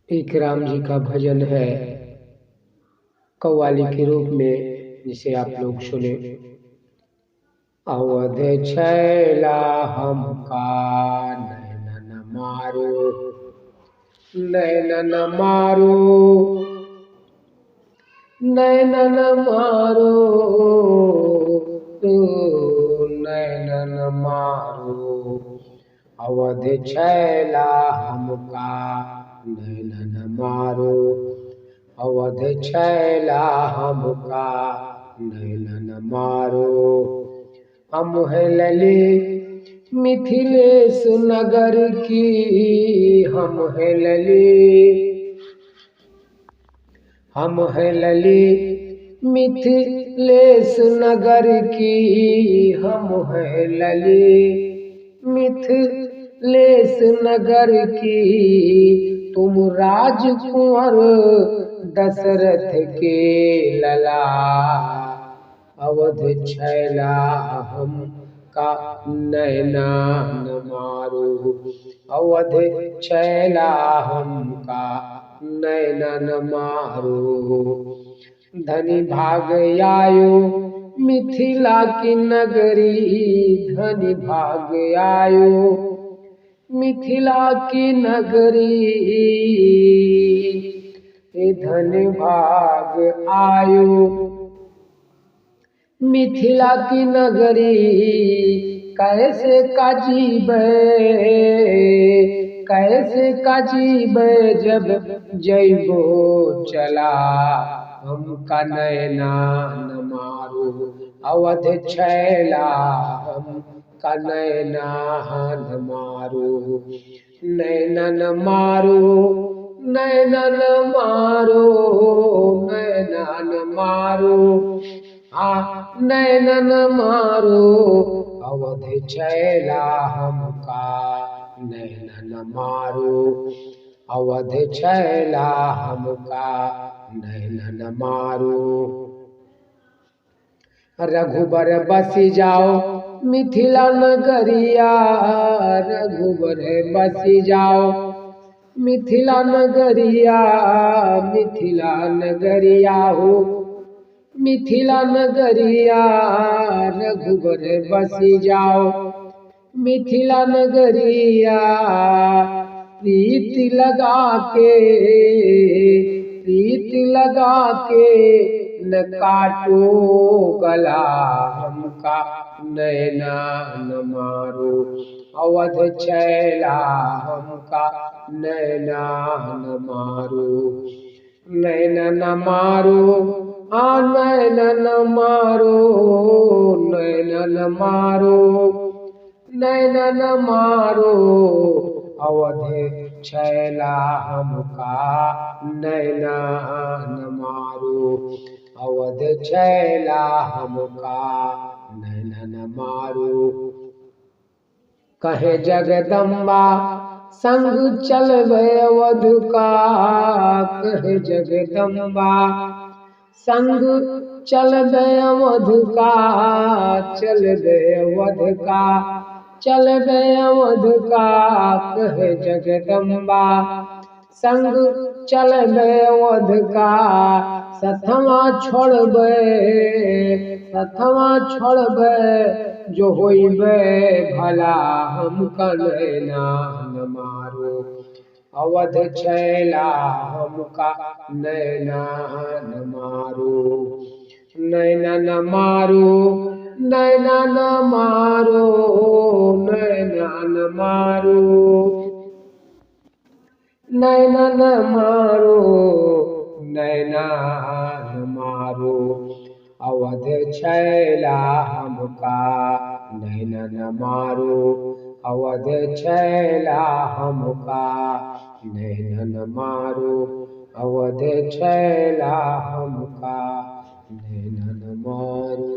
एक राम जी का भजन है कव्वाली के रूप में, जिसे आप लोग सुने। अवध छैला हमका नैनन मारो, नैनन मारो, नैनन मारो, नैनन मारो। अवध छैला हमका नैनन मारो, अवध छैला हमका नैनन मारो। हम है ललित मिथिलेश नगर की, हम है ललित, हम है ललित मिथिलेश नगर की, हम है ललित मिथिलेश नगर की। तुम राजकुंवर दशरथ के लला, अवध छैला हमका नैनन मारो, अवध छैला हमका नैनन मारो। धनी भाग आयो मिथिला की नगरी, धनी भाग आयो मिथिला की नगरी, धन भाग आयो मिथिला की नगरी। कैसे काजीबे, कैसे काजीबे जब जइबो चला, हमका नैनन मारो, अवध छैला हमका नैनन मारो। नैनन मारो, नैनन मारो, नैनन मारो, नैनन मारो। अवध छैला हमका नैनन मारो, अवध छैला हमका नैनन मारो। रघुबर बसी जाओ मिथिला नगरिया, रघुबर बसी जाओ मिथिला नगरिया, मिथिला नगरिया हो मिथिला नगरिया। रघुबर बसी जाओ मिथिला नगरिया, प्रीति लगा के, प्रीति लगा के न काटो गला, हमका नैनन मारो, अवध छैला हमका नैनन मारो। नैनन मारो, नैनन मारो, नैनन मारो, नैनन मारो। अवध छैला हमका नैनन मारो, अवध छैला हमका नैनन मारो। कहे जगदम्बा संग चलबे अवध का, कहे जगदम्बा संग चलबे अवध का, चलबे अवध का, चलबे अवध का। कहे जगदम्बा संग चलबे अवध का, सथवा छोड़बे, सथवा छोड़बे जो होइबे भला, हमका नैनन मारो, अवध छैला हमका नैनन मारो। नैनन मारो, नैनन मारो, नैनन मारो, नैनन मारो, नैनन मारो। अवध छैला हमका नैनन मारो, अवध छैला हमका नैनन मारो, अवध छैला हमका नैनन मारो।